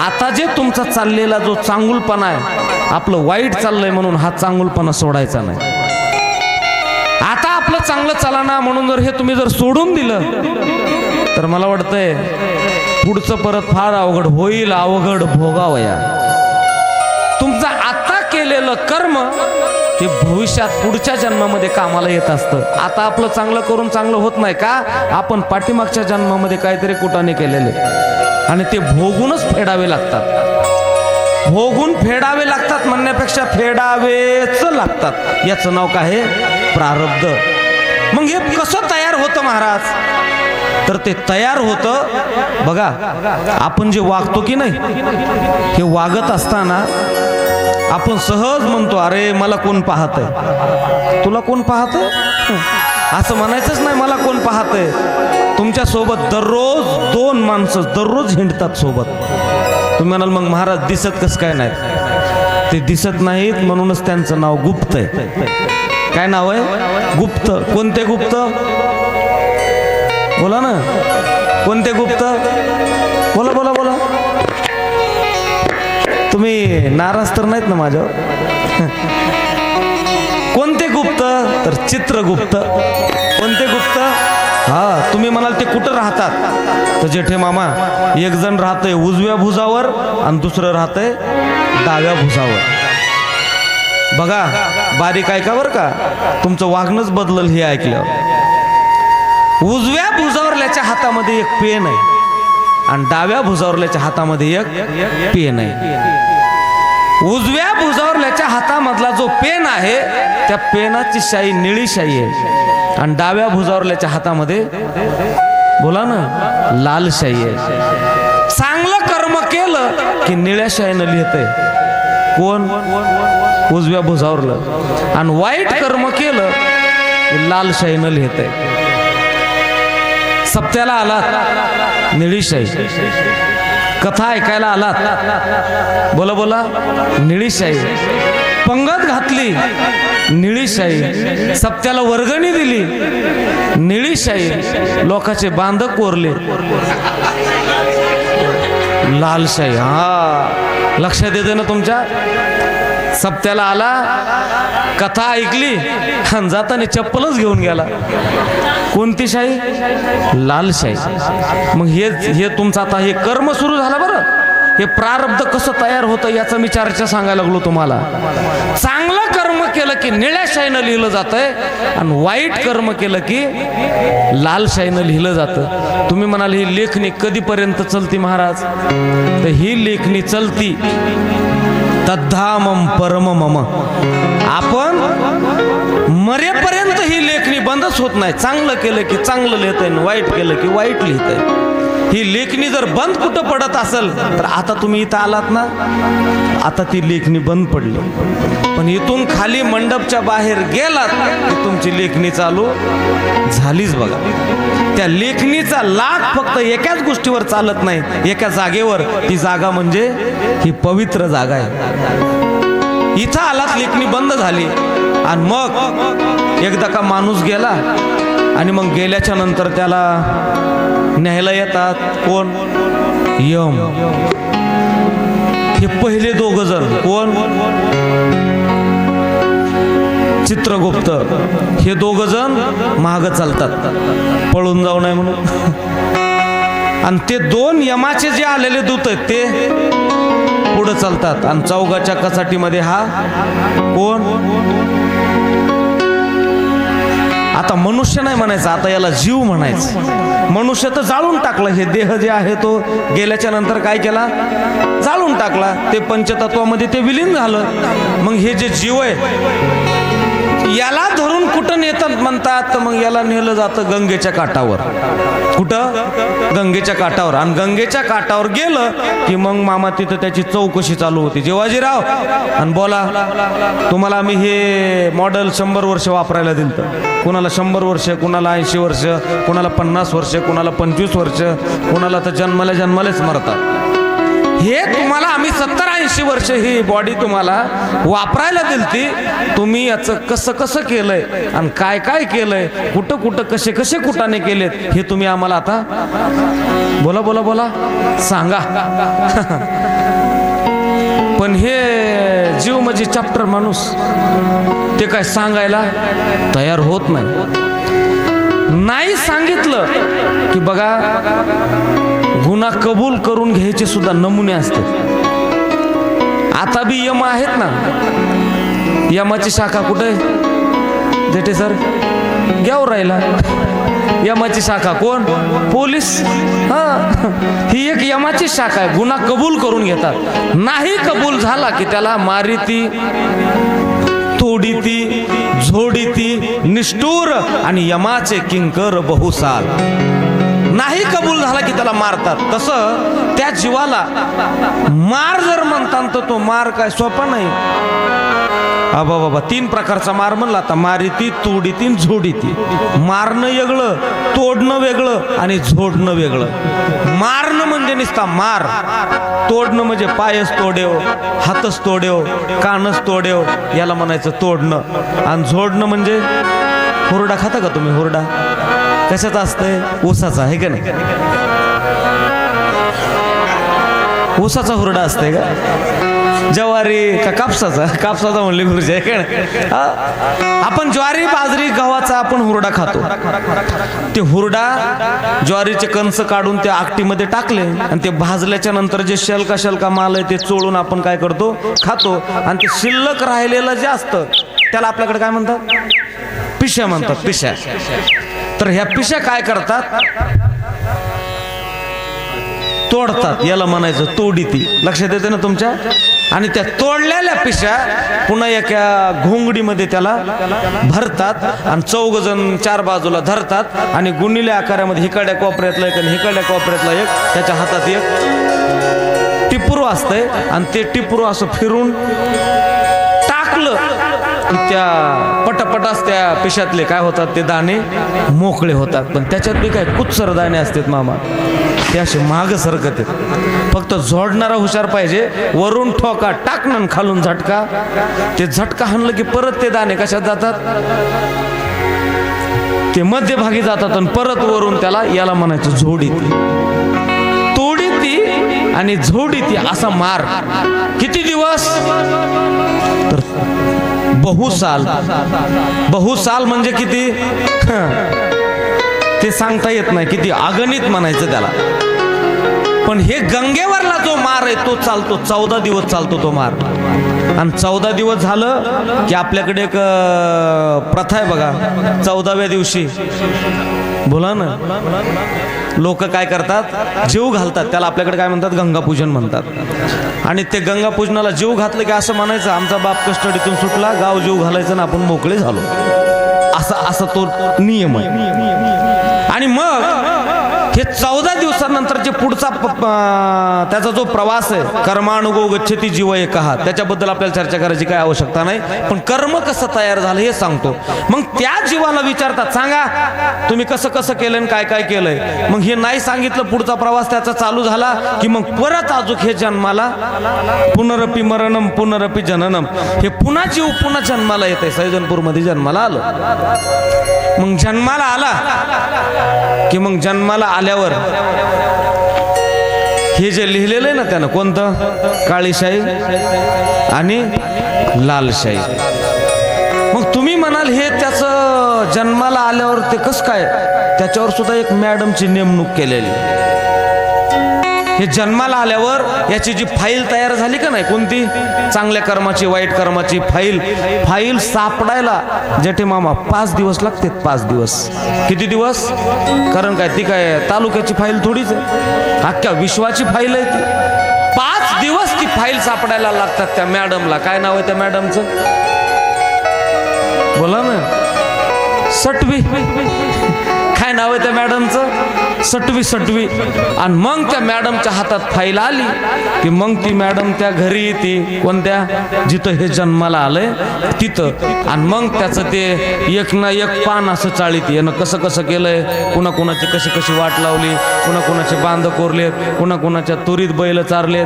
आता जे तुमचा चाललेला जो चांगुलपणा आहे, आपलं वाईट चाललंय म्हणून हा चांगुलपणा सोडायचा नाही. आता आपलं चांगलं चालना म्हणून जर हे तुम्ही जर सोडून दिलं तर मला वाटतंय पुढचं परत फार अवघड होईल, अवघड भोगावया. तुमचं आता केलेलं कर्म हे भविष्यात पुढच्या जन्मामध्ये कामाला येत असतं. आता आपलं चांगलं करून चांगलं होत नाही का, आपण पाठीमागच्या जन्मामध्ये काहीतरी कुटाने केलेले आणि ते भोगूनच फेडावे लागतात. भोगून फेडावे लागतात म्हणण्यापेक्षा फेडावेच लागतात. याचं नाव काय आहे? प्रारब्ध. मग हे कसं तयार होतं महाराज? तर ते तयार होतं बघा, आपण जे वागतो की नाही, हे वागत असताना आपण सहज म्हणतो, अरे मला कोण पाहतंय, तुला कोण पाहतंय, असं म्हणायचंच नाही मला कोण पाहतंय. तुमच्या सोबत दररोज 2 माणसं दररोज हिंडतात सोबत. तुम्ही म्हणाल मग महाराज दिसत कसं काय नाहीत? ते दिसत नाहीत म्हणूनच त्यांचं नाव गुप्त आहे. काय नाव आहे? गुप्त. कोणते गुप्त? बोला ना, कोणते गुप्त? बोला बोला बोला. तुम्ही नाराज तर नाहीत ना माझ्यावर? कोणते गुप्त? तर चित्रगुप्त. कोणते गुप्त? हा, तुम्ही म्हणाल ते कुठं राहतात? तर जेठे मामा, एक जण राहतंय उजव्या भुजावर आणि दुसरं राहतंय डाव्या भुजावर. बघा बारीक ऐका बरं का, तुमचं वागणंच बदलल हे ऐकल्यावर. उजव्या भुजावरल्याच्या हातामध्ये एक पेन आहे आणि डाव्या भुजावरल्याच्या हातामध्ये एक पेन आहे. उजव्या भुजावरल्याच्या हातामधला जो पेन आहे त्या पेनाची शाई निळी शाई आहे आणि डाव्या भुजावरल्याच्या हातामध्ये बोला ना लाल शाई आहे. चांगलं कर्म केलं की निळ्या शाईनं लिहितंय कोण? उजव्या भुजावरलं. आणि वाईट कर्म केलं की लाल शाईनं लिहितंय. सप्त्याला आलात निळी शाई, कथा ऐकायला आलात बोला बोला निळी शाई, पंगत घातली निळी शाई, सप्त्याला वर्गणी दिली निळी शाई, लोकांचे बांध कोरले लाल शाई. हा लक्षात येते ना तुमच्या? सप्त्याला आला, कथा ऐकली आणि जाताना चप्पलच घेऊन गेला. कोणती शाही? लाल शाही. मग हे तुमचं आता हे कर्म सुरू झालं. बरं, हे प्रारब्ध कसं तयार होतं याचा मी चर्चा सांगायला लागलो तुम्हाला. चांगलं कर्म केलं की निळ्या शाईनं लिहिलं जातंय आणि वाईट कर्म केलं की लाल शाईनं लिहिलं जातं. तुम्ही म्हणाल ही लेखणी कधीपर्यंत चलती महाराज? तर ही लेखणी चलती तद्धामम परम मम. आपण मरेपर्यंत ही लेखणी बंदच होत नाही. चांगलं केलं की चांगलं लिहितंय, वाईट केलं की वाईट लिहितंय. ही लेखणी जर बंद कुठं पडत असेल तर आता तुम्ही इथं आलात ना, आता ती लेखणी बंद पडली. पण इथून खाली मंडपच्या बाहेर गेलात की तुमची लेखणी चालू झालीच. बघा, त्या लेखणीचा लाग फक्त एकाच गोष्टीवर चालत नाही, एका जागेवर. ती जागा म्हणजे ही पवित्र जागा आहे. इथं आलात, लेखणी बंद झाली आणि मग एकदा का माणूस गेला आणि मग गेल्याच्या नंतर त्याला न्यायला येतात कोण? यम. हे पहिले 2 जण कोण? चित्रगुप्त. हे 2 जण मागं चालतात पळून जाऊ नये म्हणून. आणि ते 2 यमाचे जे आलेले दूत आहेत ते पुढे चालतात आणि चौघाच्या कचाटीमध्ये हा कोण? आता मनुष्य नाही म्हणायचं, आता याला जीव म्हणायचं. मनुष्य तर जाळून टाकलं. हे देह जे आहे तो गेल्याच्या नंतर काय केला? जाळून टाकला. ते पंचतत्वामध्ये ते विलीन झालं. मग हे जे जीव आहे याला धरून कुठं नेतात म्हणतात? तर मग याला नेलं जातं गंगेच्या काठावर. कुठं? गंगेच्या काठावर. आणि गंगेच्या काठावर गेलं की मग मामा तिथं त्याची चौकशी चालू होती. जेवाजीराव, आणि बोला तुम्हाला आम्ही हे मॉडेल 100 वर्ष वापरायला दिलं. कुणाला 100 वर्ष, कुणाला 80 वर्ष, कुणाला 50 वर्ष, कुणाला 25 वर्ष, कुणाला तर जन्मालाच मरतात. हे तुम्हाला आम्ही 70-80 वर्ष ही बॉडी तुम्हाला वापरायला दिलती. तुम्ही याचं कसं कसं केलंय आणि काय काय केलंय, कुठं कुठं कसे कसे कुटाने केलेत हे तुम्ही आम्हाला आता बोला बोला बोला सांगा. पण हे जीव म्हणजे चॅप्टर माणूस ते काय सांगायला तयार होत नाही सांगितलं की बघा गुन्हा कबूल करून घ्यायचे सुद्धा नमुने असतात. आता बी यम आहेत ना, यमाची शाखा कुठे देते सर घ्यावर राहिला. यमाची शाखा कोण? पोलीस. ही एक यमाची शाखा आहे. गुन्हा कबूल करून घेतात. नाही कबूल झाला की त्याला मारिती, तोडीती, झोडीती, निष्ठूर आणि यमाचे किंकर बहुसाल. नाही कबूल झाला की त्याला मारतात. तसं त्या जीवाला मार जर म्हणतात तर तो मार काय सोपा नाही. बाबा बाबा 3 प्रकारचा मार म्हणला आता. मारिती, तोडीती, झोडीती. मारणं वेगळं, तोडणं वेगळं आणि झोडणं वेगळं. मारणं म्हणजे नुसता मार, तोडणं म्हणजे पायच तोडेव, हातच तोडेव, कानच तोडेव, याला म्हणायचं तोडणं. आणि झोडणं म्हणजे हुरडा खाता का तुम्ही? हुरडा कशाचा असतंय? ऊसाचा आहे का नाही? ऊसाचा हुरडा असतंय का? ज्वारी का कापसाचा? कापसाचा म्हणले गुरुजी आहे का नाही? आपण ज्वारी, बाजरी, गव्हाचा आपण हुरडा खातो. ते हुरडा ज्वारीचे कणस काढून त्या आकटीमध्ये टाकले आणि ते भाजल्याच्या नंतर जे शलका माल आहे ते चोळून आपण काय करतो? खातो. आणि ते शिल्लक राहिलेलं जे असतं त्याला आपल्याकडे काय म्हणतात? पिशा म्हणतात. पिशा. तर ह्या पिशा काय करतात? तोडतात. याला म्हणायचं तोडीती. लक्षात येते ना तुमच्या? आणि त्या तोडलेल्या पिशा पुन्हा एका घोंगडीमध्ये त्याला भरतात आणि 4 जण 4 बाजूला धरतात आणि गुणिल्या आकारामध्ये हिकडल्या कोपऱ्यातला एक आणि हिकडल्या कोपऱ्यातला एक, त्याच्या हातात एक टिपरू असतंय आणि ते टिपरू असं फिरून टाकलं त्या पटापटाच त्या पिशातले काय होतात? ते दाणे मोकळे होतात. पण त्याच्यात बी काय कुत्सर दाणे असतात मामा, ते असे माग सरकत आहेत. फक्त जोडणारा हुशार पाहिजे. वरून ठोका टाकणं, खालून झटका. ते झटका हाणलं की परत ते दाणे कशात जातात? ते मध्यभागी जातात आणि परत वरून त्याला, याला म्हणायचं झोडीती. तोडीती आणि झोडीती असा मार किती दिवस? तर बहुसाल. बहुसाल म्हणजे किती ते सांगता येत नाही. किती अगणित म्हणायचं त्याला. पण हे गंगेवरला जो मार आहे तो चालतो 14 दिवस चालतो तो मार. आणि 14 दिवस झालं की आपल्याकडे एक प्रथा आहे बघा. 14व्या दिवशी बोला ना, लोक काय करतात? जीव घालतात. त्याला आपल्याकडे काय म्हणतात? गंगापूजन म्हणतात. आणि ते गंगापूजनाला जीव घातलं की असं म्हणायचं आमचा बाप कस्टडीतून सुटला, गाव जीव घालायचं ना आपण मोकळे झालो. असा तो नियम आहे. आणि मग हे 14 दिवसानंतर जे पुढचा त्याचा जो प्रवास आहे, कर्मानुगो गच्छति जीव एकहा, त्याच्याबद्दल आपल्याला चर्चा करायची काय आवश्यकता नाही. पण कर्म कसं तयार झालं हे सांगतो. मग त्या जीवाला विचारतात, सांगा तुम्ही कसं कसं केलं आणि काय काय केलंय. मग हे नाही सांगितलं, पुढचा प्रवास त्याचा चालू झाला की मग परत अजून हे जन्माला, पुनरपी मरणम पुनरपी जननम, हे पुन्हा जीव पुन्हा जन्माला येते. सैजनपूर मध्ये जन्माला आलं. मग जन्माला आला की मग जन्माला आल्यावर हे जे लिहिलेलं आहे ना त्यानं, कोणतं? काळीशाही आणि लालशाही. मग तुम्ही म्हणाल हे त्याचं जन्माला आल्यावर ते कसं काय? त्याच्यावर सुद्धा एक मॅडमची नेमणूक केलेली. हे जन्माला आल्यावर याची जी फाईल तयार झाली का नाही, कोणती? चांगल्या कर्माची, वाईट कर्माची फाईल सापडायला जेठे मामा 5 दिवस लागतात. 5 दिवस. किती दिवस? कारण काय ती काय तालुक्याची फाईल थोडीच आहे, अख्ख्या विश्वाची फाईल आहे ती. 5 दिवस ती फाईल सापडायला लागतात त्या मॅडमला. काय नाव आहे त्या मॅडमचं? बोला ना. सटवी. काय नाव आहे त्या मॅडमचं? सटवी. आणि मग त्या मॅडमच्या हातात फाईल आली की मग ती मॅडम त्या घरी येते, कोणत्या? जिथं हे जन्माला आलंय तिथं. आणि मग त्याचं ते एक ना एक पान असं चाळीत, यानं कसं कसं केलंय, कुणा कुणाची कशी कशी वाट लावली, कुणा कुणाचे बांध कोरलेत, कुणा कुणाच्या तुरीत बैल चारलेत.